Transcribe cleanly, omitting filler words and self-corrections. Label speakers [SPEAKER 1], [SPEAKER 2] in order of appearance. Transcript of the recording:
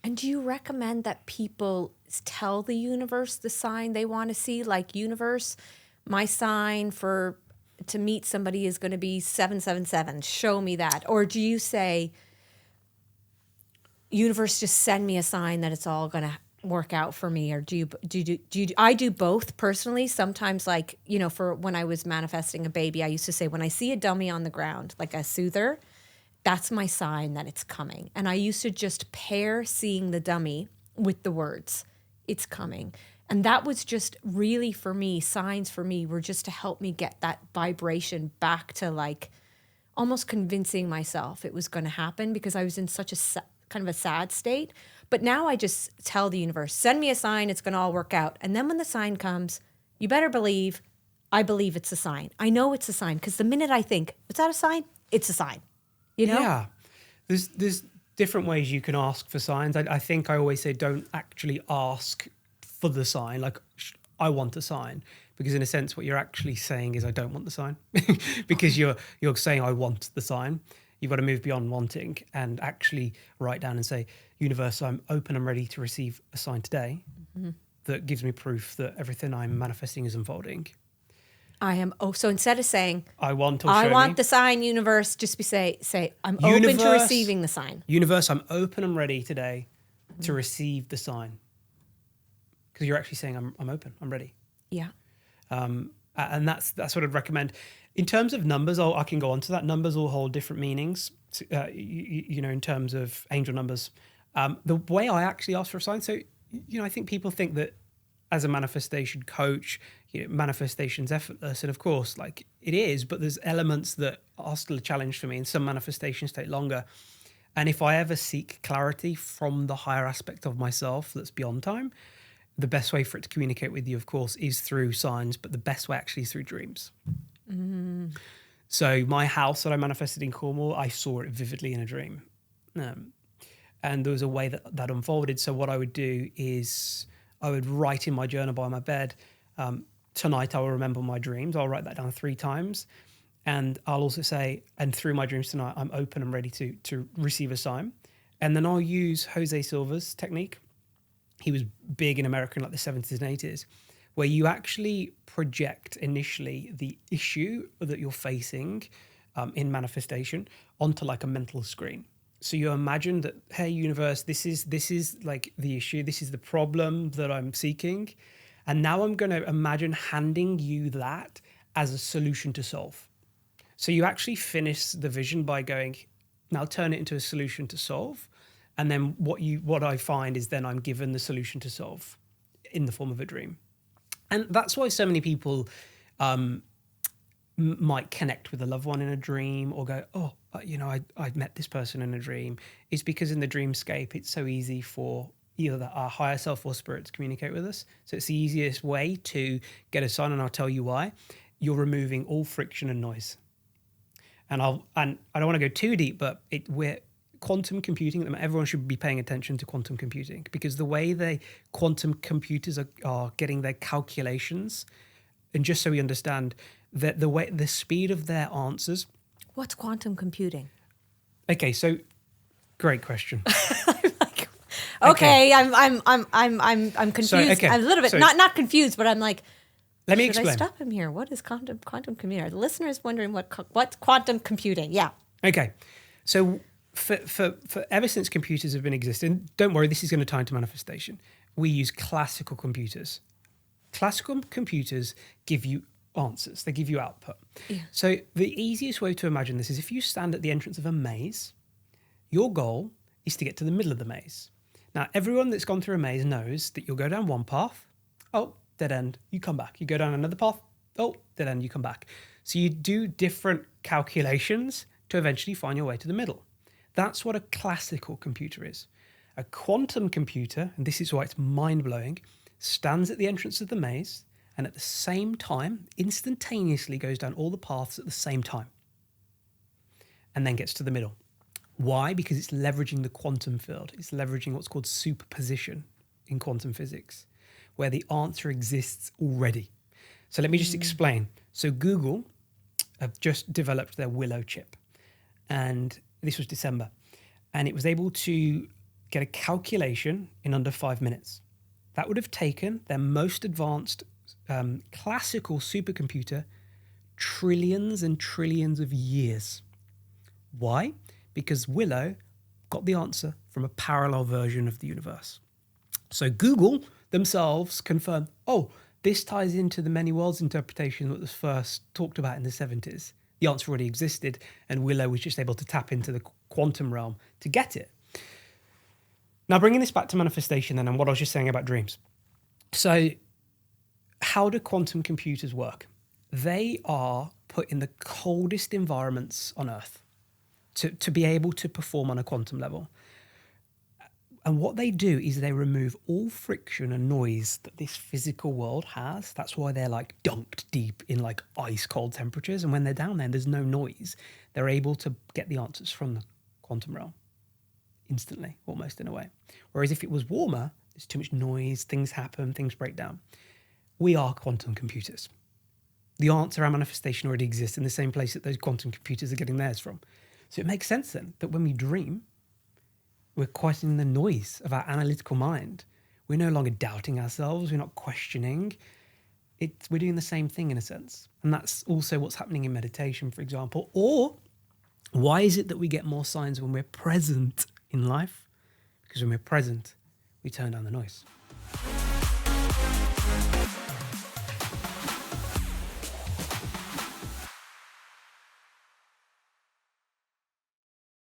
[SPEAKER 1] And do you recommend that people tell the universe the sign they want to see? Like, universe, my sign to meet somebody is going to be 777. Show me that. Or do you say, universe, just send me a sign that it's all going to work out for me? Or do you I do both personally. Sometimes, like, for when I was manifesting a baby, I used to say, when I see a dummy on the ground, like a soother, that's my sign that it's coming. And I used to just pair seeing the dummy with the words, it's coming. And that was just really, for me, signs for me were just to help me get that vibration back to, like, almost convincing myself it was going to happen, because I was in such a kind of a sad state. But now I just tell the universe, send me a sign, it's going to all work out. And then when the sign comes, you better believe, I believe it's a sign. I know it's a sign, because the minute I think, is that a sign? It's a sign.
[SPEAKER 2] Yeah. There's different ways you can ask for signs. I think I always say, don't actually ask for the sign. Like, I want a sign. Because in a sense, what you're actually saying is, I don't want the sign. Because you're saying, I want the sign. You've got to move beyond wanting and actually write down and say, universe, I'm open and ready to receive a sign today that gives me proof that everything I'm manifesting is unfolding.
[SPEAKER 1] So instead of saying,
[SPEAKER 2] I want
[SPEAKER 1] the sign, universe, just say, I'm open to receiving the sign.
[SPEAKER 2] Universe, I'm open and ready today to receive the sign. Because you're actually saying, I'm open, I'm ready.
[SPEAKER 1] Yeah.
[SPEAKER 2] And that's what I'd recommend. In terms of numbers, I can go on to that. Numbers all hold different meanings, in terms of angel numbers. The way I actually ask for a sign, so, I think people think that as a manifestation coach, manifestation's effortless. And of course, like, it is, but there's elements that are still a challenge for me, and some manifestations take longer. And if I ever seek clarity from the higher aspect of myself that's beyond time, the best way for it to communicate with you, of course, is through signs, but the best way actually is through dreams. Mm. So my house that I manifested in Cornwall, I saw it vividly in a dream. And there was a way that unfolded. So what I would do is I would write in my journal by my bed, tonight I will remember my dreams. I'll write that down 3 times. And I'll also say, and through my dreams tonight, I'm open and ready to receive a sign. And then I'll use Jose Silva's technique. He was big in America in like the 70s and 80s, where you actually project initially the issue that you're facing in manifestation onto like a mental screen. So you imagine that, hey, universe, this is like the issue. This is the problem that I'm seeking. And now I'm going to imagine handing you that as a solution to solve. So you actually finish the vision by going, now turn it into a solution to solve. And then what I find is then I'm given the solution to solve in the form of a dream. And that's why so many people might connect with a loved one in a dream, or go, oh, I met this person in a dream. It's because in the dreamscape, it's so easy for either our higher self or spirit to communicate with us. So it's the easiest way to get a sign, and I'll tell you why. You're removing all friction and noise. And I don't want to go too deep, but we're quantum computing. Everyone should be paying attention to quantum computing, because the way quantum computers are getting their calculations, and just so we understand that the speed of their answers.
[SPEAKER 1] What's quantum computing?
[SPEAKER 2] Okay, so great question.
[SPEAKER 1] Okay. I'm confused.
[SPEAKER 2] So, okay.
[SPEAKER 1] I'm a little bit not confused, but I'm like,
[SPEAKER 2] let me explain.
[SPEAKER 1] I stop him here? What is quantum computing? The listener is wondering what's quantum computing. Yeah.
[SPEAKER 2] Okay, so for ever since computers have been existing, don't worry, this is going to tie into manifestation. We use classical computers. Classical computers give you answers. They give you output. Yeah. So the easiest way to imagine this is if you stand at the entrance of a maze, your goal is to get to the middle of the maze. Now, everyone that's gone through a maze knows that you'll go down one path. Oh, dead end. You come back. You go down another path. Oh, dead end. You come back. So you do different calculations to eventually find your way to the middle. That's what a classical computer is. A quantum computer, and this is why it's mind-blowing, stands at the entrance of the maze and at the same time, instantaneously goes down all the paths at the same time and then gets to the middle. Why? Because it's leveraging the quantum field. It's leveraging what's called superposition in quantum physics, where the answer exists already. So let me just explain. So Google have just developed their Willow chip, and this was December, and it was able to get a calculation in under 5 minutes. That would have taken their most advanced classical supercomputer trillions and trillions of years. Why? Because Willow got the answer from a parallel version of the universe. So Google themselves confirmed, oh, this ties into the many worlds interpretation that was first talked about in the 70s. The answer already existed, and Willow was just able to tap into the quantum realm to get it. Now, bringing this back to manifestation then, and what I was just saying about dreams. So how do quantum computers work? They are put in the coldest environments on Earth to be able to perform on a quantum level. And what they do is they remove all friction and noise that this physical world has. That's why they're like dunked deep in like ice cold temperatures. And when they're down there, there's no noise. They're able to get the answers from the quantum realm instantly, almost in a way. Whereas if it was warmer, there's too much noise, things happen, things break down. We are quantum computers. The answer, our manifestation already exists in the same place that those quantum computers are getting theirs from. So it makes sense then that when we dream, we're questioning the noise of our analytical mind. We're no longer doubting ourselves. We're not questioning. We're doing the same thing in a sense. And that's also what's happening in meditation, for example. Or why is it that we get more signs when we're present in life? Because when we're present, we turn down the noise.